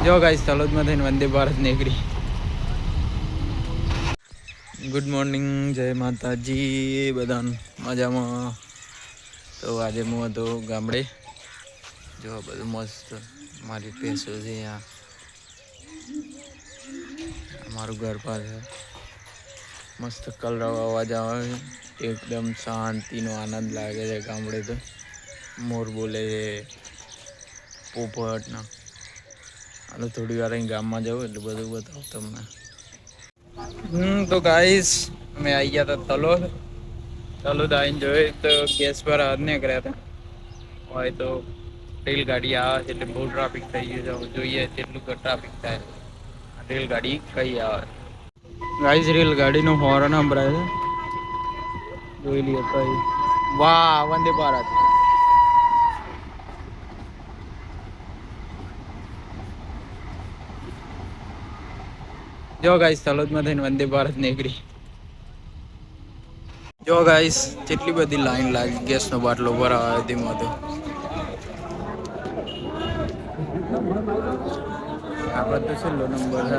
જો ગાઈસ તલોદમાં થઈને વંદે ભારત નીકળી. ગુડ મોર્નિંગ, જય માતાજી બધાને મજામાં. તો આજે હું હતો ગામડે. જો બધું મસ્ત મારી ભેંસો છે. અહીંયા અમારું ઘર પાસે મસ્ત કલરવ અવાજ આવે. એકદમ શાંતિનો આનંદ લાગે છે ગામડે. તો મોર બોલે છે, પોપટના. અને થોડી વાર અહીં ગામમાં જવું એટલે બધું બતાવું તમને. તો ગાઈસ અમે આવી ગયા હતા તલોદ આવીને જોઈ તો ગેસ પર હાથ નીકળ્યા હતા. હોય તો રેલગાડી આવે છે એટલે બહુ ટ્રાફિક થઈ ગયું છે. જોઈએ તેટલું ટ્રાફિક થાય. રેલગાડી કઈ આવે. ગાઈસ રેલગાડીનો હોર્ન સંભળાય છે, જોઈ લઈએ કઈ. વાહ, વંદે ભારત. જો ગાઈસ તલોદમાં થઈને વંદે ભારત નીકળી. જો ગાઈસ કેટલી બધી લાઈન લાગી ગેસનો બાટલો ભરાવા તેમાં. તો આપણે તો છેલ્લો નંબર છે.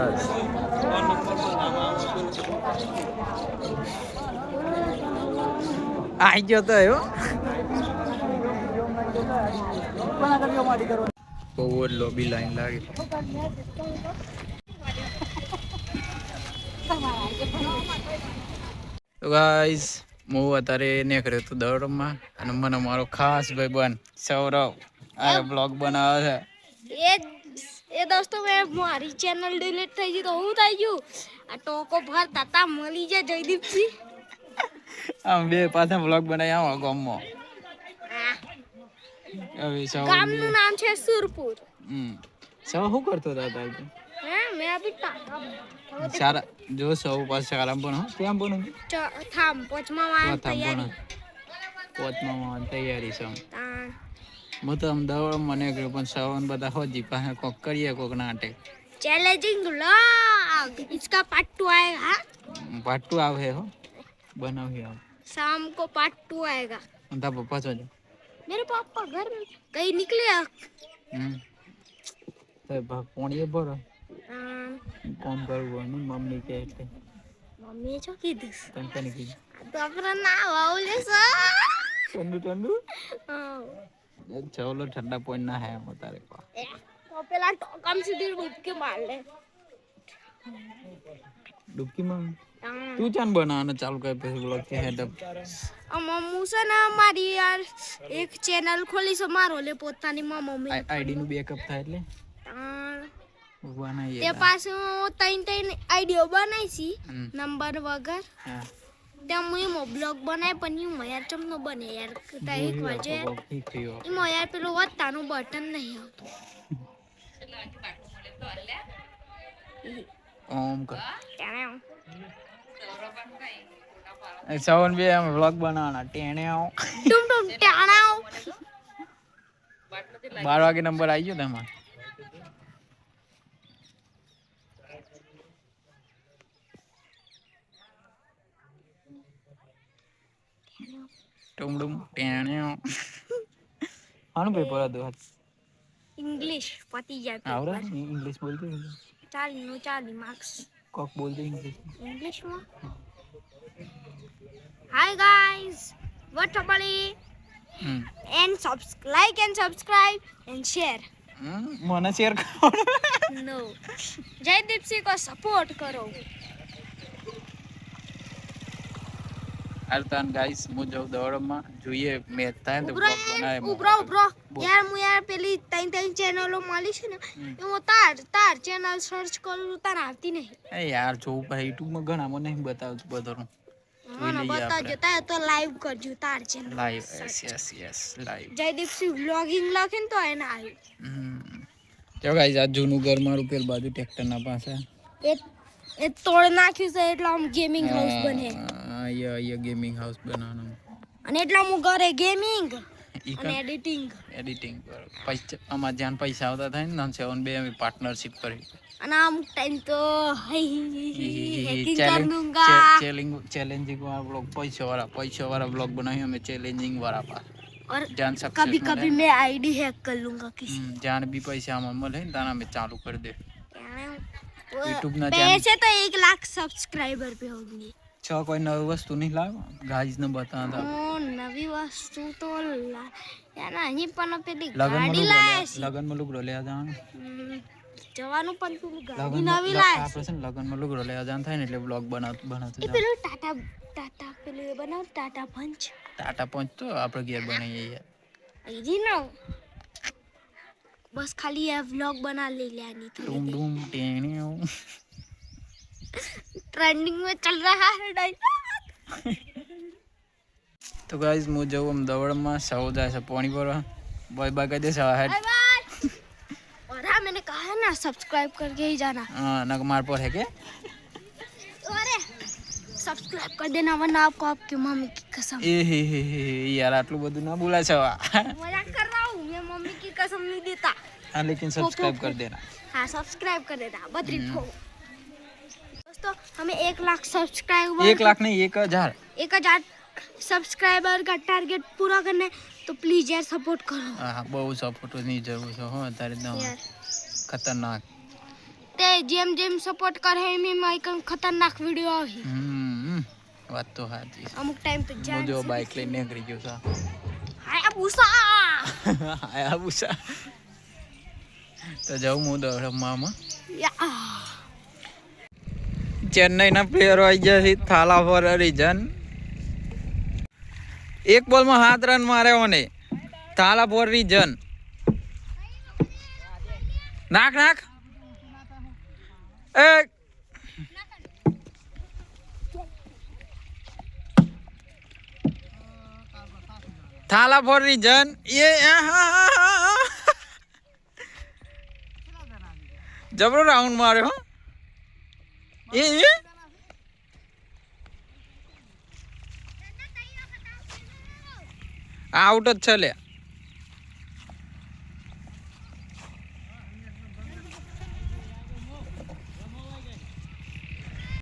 આઈ ગયો તો એવો બહુ જ લોબી લાઈન લાગી. તો ગાઈસ હું અત્યારે નીકળ્યો હતો દોડમાં અને મને મારો ખાસ ભાઈ બન સૌરવ આ બ્લોગ બનાવે છે. એ દોસ્તો મેં મારી ચેનલ ડિલીટ થઈ ગઈ તો હું થઈ ગયું આ ટોકો ભર તાતા મળી જાય જયદીપસિંહ. આમ બે પાછા બ્લોગ બનાવી આવો ગામમાં. હવે ગામનું નામ છે સુરપુર. સૌ શું કરતો હતા હે મેં અભી ટાટા સારા જો સૌ પાસે આરામ પણ ત્યાં પણ થામ પોચમાં તૈયારી છે. હું તો અમદાવાદ મને ગયો પણ સૌન બધા હોજી પાસે કોક કરીએ કોક નાટક चैलेंजिंग व्लॉग इसका पार्ट 2 आएगा. पार्ट 2 આવે હો બનાવી આવ शाम को पार्ट 2 आएगा. અંતા પપ્પા છો मेरे पापा घर में कहीं निकले. તો ભાગ પોણીએ પર કામ કરવું ને મમ્મી કે એટલે મમ્મી જો કીધું તને કીધું તો આપણે ના વાવલે ઠંડુ ચાલો ઠંડા પોઈન્ટ ના હે તારે તો પેલા ટોકમ સીધી ડૂબકી માર લે. ડૂબકી માં તું ચાન બનાવવાનો ચાલુ કર પછી બ્લોગ કે હેડઅપ મમ્મુ છે ને મારી યાર એક ચેનલ ખોલી છે મારો લે પોતાની મમ્મી આઈડી નું બેકઅપ થાય એટલે તે પાછું ત્રણ આઈડિયો બનાવી છી નંબર વગર. ત્યાં હું એમાં બ્લોગ બનાવી પણ એમાં યાર ચમનો બને યાર એક વાજે એમાં યાર પેલું વધતાનું બટન નહીં આવતું. ઓમ કર સવન બે અમે વ્લોગ બનાવવાના ટેણે આવો ટુમ ટુમ ટાણાઓ 12 વાગે નંબર આવી ગયો તમારે. ટુમડુમ ટેણે આનું પેપર હતું આજ इंग्लिश पति जाता આવડે ઇંગ્લિશ બોલતી 40 मार्क्स કોક બોલતી इंग्लिश में. Hi guys what everybody and like and subscribe and share. મને શેર કરો. No जयदीप सिंह को सपोर्ट करो. અર્તાન ગાઈસ હું જો દોડમાં જોઈએ મેચ થાય તો બ્લોગ બનાવે. ઉભરો યાર હું યાર પેલી ત્રણ ચેનલો મળી છે ને એમાં તાર ચેનલ સર્ચ કરું તાર આવતી નહીં. એ યાર જોઉં ભાઈ યુટ્યુબ માં ઘણા મને નહીં બતાવતું બધું. મને બતાવજો તાર તો લાઈવ કરજો તાર channel live. Yes live Jaydeep Sinh vlogging લખીને તો એને આવ્યું. જો ગાઈસ આ જૂનું ઘર મારું પેલ બાજુ ટ્રેક્ટર ના પાસે એ તોડ નાખ્યું છે એટલે આમ ગેમિંગ હાઉસ બને. અહીંયા ગેમિંગ હાઉસ બનાવવાનો અને એટલે હું ઘરે ગેમિંગ અને એડિટિંગ પૈસા અમાર જાન પૈસા આવતા થાય ને 7 અમે પાર્ટનરશિપ કરી અને અમુક ટાઈમ તો હેકિંગ કર દૂંગા. ચેલેન્જિંગ વાળા બ્લોગ પૈસા વાળા બ્લોગ બનાવી અમે ચેલેન્જિંગ વાળા और जान कभी सक्सेस कभी मैं आईडी हैक कर लूंगा किसी जान भी पैसा हमें मिले ताना में चालू कर दे YouTube ना पैसे तो 1 लाख सब्सक्राइबर पे होंगे छ कोई नवी वस्तु नहीं लाव गाइस ने बता था नवी वस्तु तो यार અહીં પણ પેલી लगन ગાડી લાયા છે लगन में लुगड़ो ले जान જવાનું પણ પેલું ગાડી નવી લાયા આપણે છે ને લગન માં લુગડો લેવા જાન થાય ને એટલે બ્લોગ બનાવતું એ પેલું ટાટા પેલું એ બનાવ ટાટા પંચ ટાટા પહોંચ તો આપણે ઘેર બનાવીએ યાર इजी ना बस खाली ये व्लॉग बना ले लेनी थी डूम डूम टेणी ट्रेंडिंग में चल रहा है डायलॉग तो गाइस मु जाऊ हम दौड़ में सौ जाए से पानी पर बाय बाय कह दे सवा है बाय बाय और हाँ मैंने कहा है ना सब्सक्राइब करके ही जाना हां ना मार पर है के अरे सब्सक्राइब कर देना वरना आपको आपकी मम्मी की कसम ए हे यार आटલું બધું ના બોલા છવા मजाक कर रहा हूँ मैं मम्मी की कसम नहीं देता हां लेकिन सब्सक्राइब कर देना हाँ सब्सक्राइब कर देना बद्री को दोस्तों हमें 1 लाख सब्सक्राइबर 1 लाख नहीं 1000 सब्सक्राइबर का टारगेट पूरा करने तो प्लीज यार सपोर्ट करो हां बहुत सपोर्ट नहीं जरूर છે હો તારે ના खतरनाक ते जेम जेम सपोर्ट करे में माइक खतरनाक वीडियो આવી વાત તો સાચી અમુક ટાઈમ તો જાન જો બાઈક લઈને નીકળી ગયો છે હાયાબુસા તો જાઉં હું દોડમાં યા ચેન્નઈના પ્લેયરો આવી ગયા છે થાલા ફોર રીઝન એક બોલમાં 7 રન માર્યો ને થાલા ફોર રીઝન નાખ નાખ એ થાલા ફોર રીઝન ये जबरो राउंड मारे हो ये आउट अच्छा ले